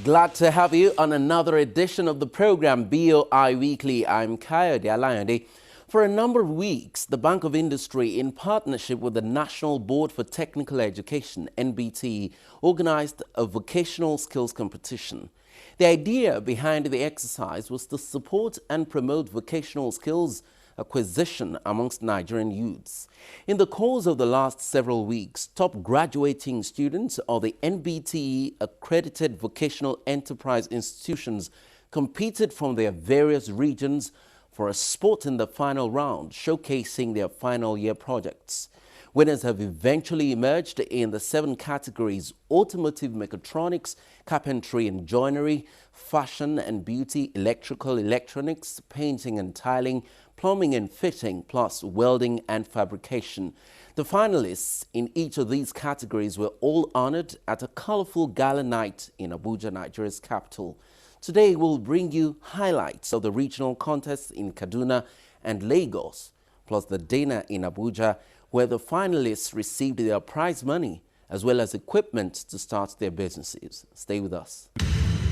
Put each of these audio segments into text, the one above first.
Glad to have you on another edition of the program BOI Weekly. I'm Kayode Alayande. For a number of weeks, the Bank of Industry, in partnership with the National Board for Technical Education, NBTE, organized a vocational skills competition. The idea behind the exercise was to support and promote vocational skills acquisition amongst Nigerian youths. In the course of the last several weeks, top graduating students of the NBTE accredited vocational enterprise institutions competed from their various regions for a spot in the final round, showcasing their final year projects. Winners have eventually emerged in the 7 categories: automotive mechatronics, carpentry and joinery, fashion and beauty, electrical, electronics, painting and tiling, plumbing and fitting, plus welding and fabrication. The finalists in each of these categories were all honored at a colorful gala night in Abuja, Nigeria's capital. Today we'll bring you highlights of the regional contests in Kaduna and Lagos, plus the dinner in Abuja, where the finalists received their prize money as well as equipment to start their businesses. Stay with us.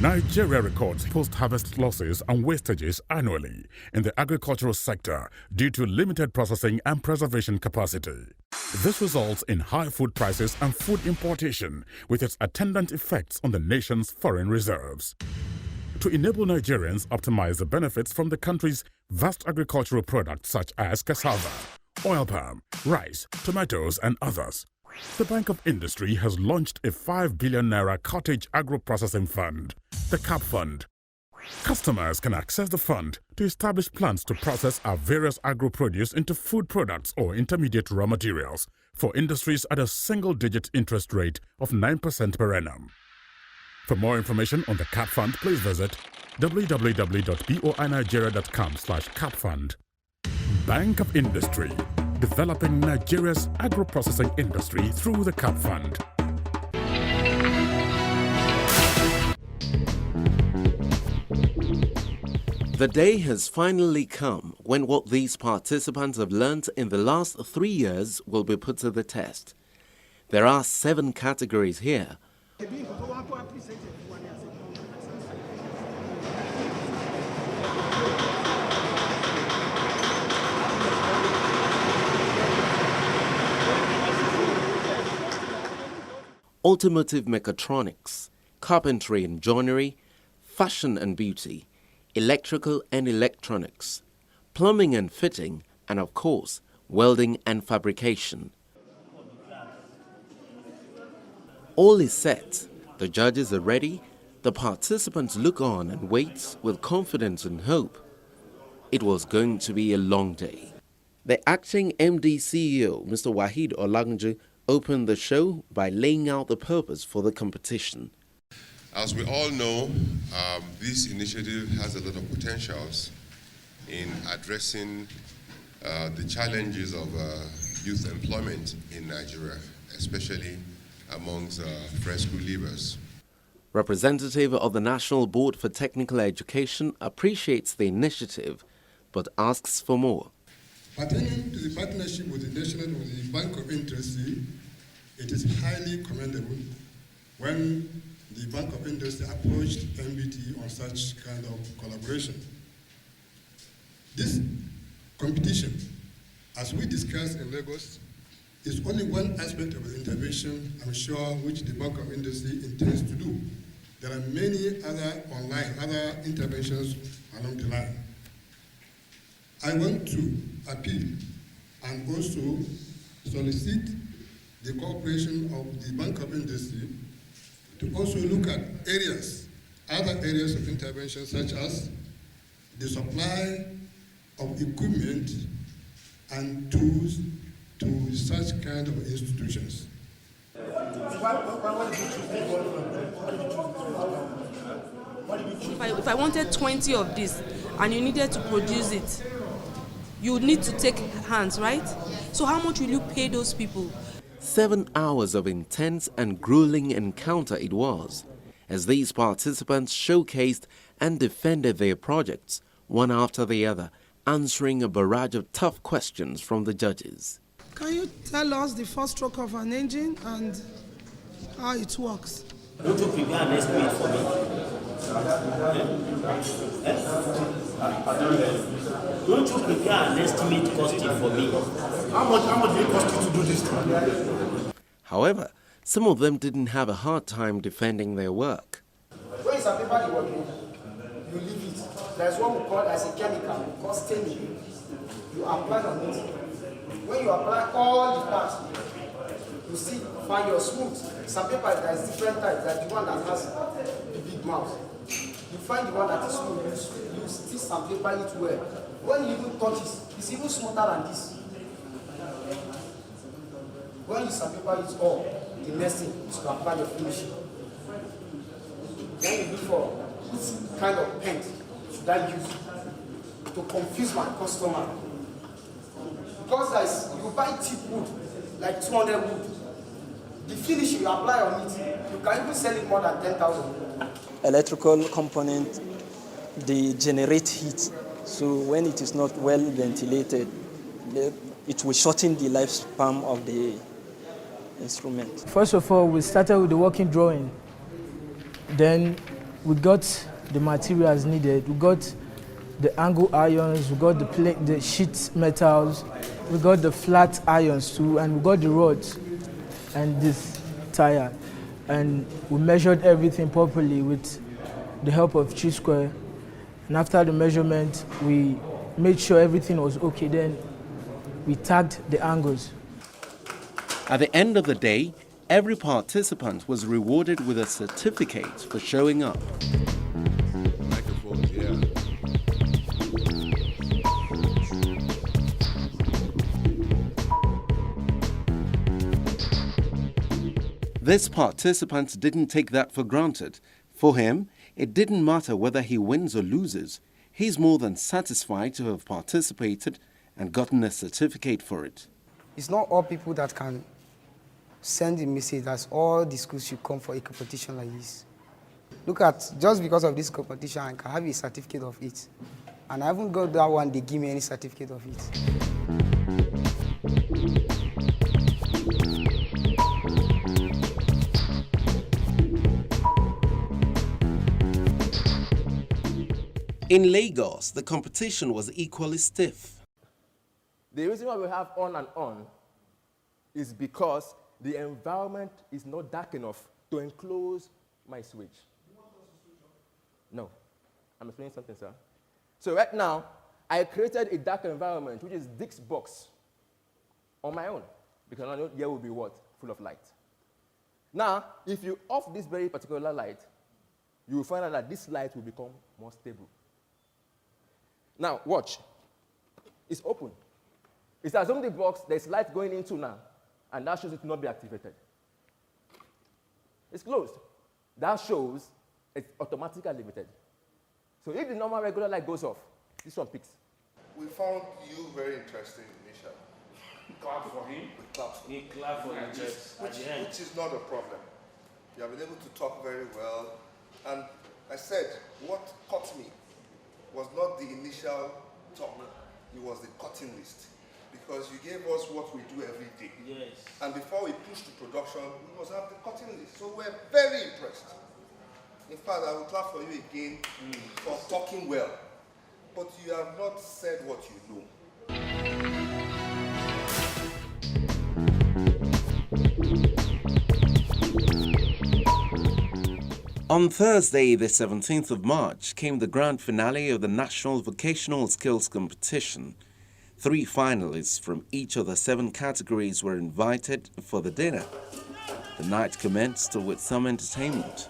Nigeria records post-harvest losses and wastages annually in the agricultural sector due to limited processing and preservation capacity. This results in high food prices and food importation, with its attendant effects on the nation's foreign reserves. To enable Nigerians optimize the benefits from the country's vast agricultural products such as cassava, oil palm, rice, tomatoes and others, the Bank of Industry has launched a 5 billion naira cottage agro-processing fund, the CAP Fund. Customers can access the fund to establish plans to process our various agro-produce into food products or intermediate raw materials for industries at a single-digit interest rate of 9% per annum. For more information on the CAP Fund, please visit www.boinigeria.com/capfund. Bank of Industry, developing Nigeria's agro-processing industry through the CAP Fund. The day has finally come when what these participants have learned in the last 3 years will be put to the test. There are 7 categories here. Automotive mechatronics, carpentry and joinery, fashion and beauty, electrical and electronics, plumbing and fitting, and of course, welding and fabrication. All is set. The judges are ready. The participants look on and wait with confidence and hope. It was going to be a long day. The acting MD CEO, Mr. Waheed Olagunju, opened the show by laying out the purpose for the competition. As we all know, this initiative has a lot of potentials in addressing the challenges of youth employment in Nigeria, especially amongst fresh school leavers. Representative of the National Board for Technical Education appreciates the initiative, but asks for more. Pertaining to the partnership with the Bank of Industry, it is highly commendable when the Bank of Industry approached NBTE on such kind of collaboration. This competition, as we discussed in Lagos, is only one aspect of the intervention, I'm sure, which the Bank of Industry intends to do. There are many other interventions along the line. I want to appeal and also solicit the cooperation of the Bank of Industry to also look at other areas of intervention, such as the supply of equipment and tools to such kind of institutions. If I wanted 20 of this and you needed to produce it, you would need to take hands, right? So how much will you pay those people? 7 hours of intense and grueling encounter it was, as these participants showcased and defended their projects, one after the other, answering a barrage of tough questions from the judges. Can you tell us the first stroke of an engine and how it works? Don't you prepare an estimate for me? Don't you prepare an estimate costing for me? How much did it cost you to do this? However, some of them didn't have a hard time defending their work. When it's a paper you work in, you leave it. There's what we call as a chemical, called staining. You apply on it. When you apply all the parts, you see, find your smooth. Some paper there's different types. There's the one that has the big mouth. You find the one that is smooth. You still sandpaper it well. When you even touch it, it's even smoother than this. When you sandpaper it all, the next thing is to apply your finishing. Then you look for which kind of paint should I use to confuse my customer. Because you buy cheap wood, like 200 wood. The finish you apply on it, you can even sell it more than 10,000. Electrical component, they generate heat. So when it is not well ventilated, it will shorten the lifespan of the instrument. First of all, we started with the working drawing. Then we got the materials needed. We got the angle irons, we got the sheet metals, we got the flat irons too, and we got the rods and this tire. And we measured everything properly with the help of Chi-Square. And after the measurement, we made sure everything was okay. Then we tagged the angles. At the end of the day, every participant was rewarded with a certificate for showing up. Microphones, yeah. This participant didn't take that for granted. For him, it didn't matter whether he wins or loses. He's more than satisfied to have participated and gotten a certificate for it. It's not all people that can send a message that all the schools should come for a competition like this. Look at, just because of this competition, I can have a certificate of it. And I haven't got that one, they give me any certificate of it. In Lagos, the competition was equally stiff. The reason why we have on and on is because the environment is not dark enough to enclose my switch. No, I'm explaining something, sir. So right now, I created a dark environment, which is Dick's box, on my own, because I know here will be what? Full of light. Now, if you off this very particular light, you will find out that this light will become more stable. Now, watch. It's open. It's assumed the box, there's light going into now, and that shows it will not be activated. It's closed. That shows it's automatically limited. So if the normal regular light goes off, this one picks. We found you very interesting, Misha. Clap for him. We clapped for He clapped for him which is not a problem. You have been able to talk very well. And I said, what caught me was not the initial talk, it was the cutting list. Because you gave us what we do every day. Yes. And before we push to production, we must have the cutting list. So we're very impressed. In fact, I will clap for you again for talking well. But you have not said what you know. On Thursday, the 17th of March, came the grand finale of the National Vocational Skills Competition. 3 finalists from each of the 7 categories were invited for the dinner. The night commenced with some entertainment.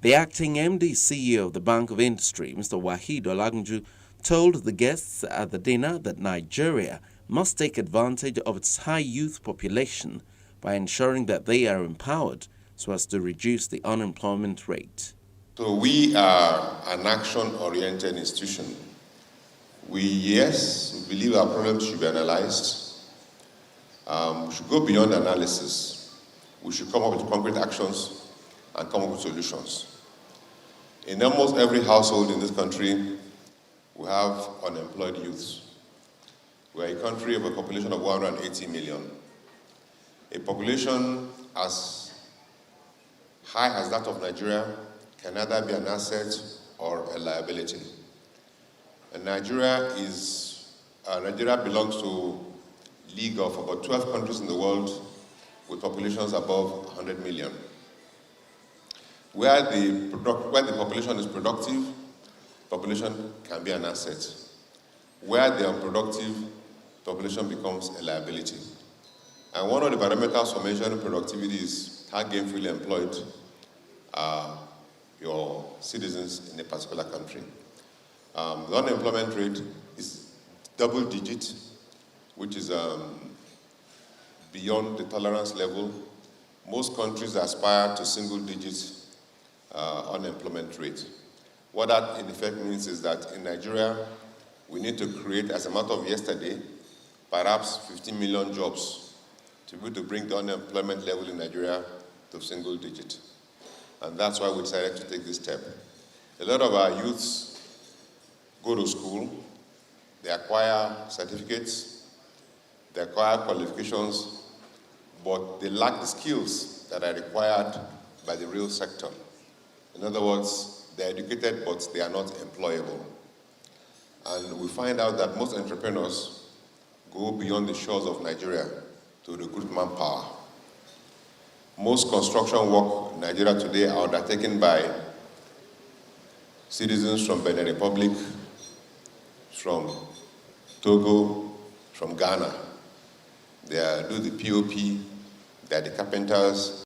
The acting MD CEO of the Bank of Industry, Mr. Wahid Olagunju, told the guests at the dinner that Nigeria must take advantage of its high youth population by ensuring that they are empowered so as to reduce the unemployment rate. So we are an action-oriented institution. We believe our problems should be analyzed. We should go beyond analysis. We should come up with concrete actions and come up with solutions. In almost every household in this country, we have unemployed youths. We are a country of a population of 180 million. A population as high as that of Nigeria can either be an asset or a liability. And Nigeria belongs to a league of about 12 countries in the world with populations above 100 million. Where the population is productive, population can be an asset. Where they are unproductive, population becomes a liability. And one of the parameters for measuring productivity is how gainfully employed are your citizens in a particular country. The unemployment rate is double digit, which is beyond the tolerance level. Most countries aspire to single digit unemployment rate. What that in effect means is that in Nigeria, we need to create, as a matter of yesterday, perhaps 15 million jobs to be able to bring the unemployment level in Nigeria to single digit. And that's why we decided to take this step. A lot of our youths go to school, they acquire certificates, they acquire qualifications, but they lack the skills that are required by the real sector. In other words, they're educated, but they are not employable. And we find out that most entrepreneurs go beyond the shores of Nigeria to recruit manpower. Most construction work in Nigeria today are undertaken by citizens from Benin Republic, from Togo, from Ghana. They do the POP, they are the carpenters,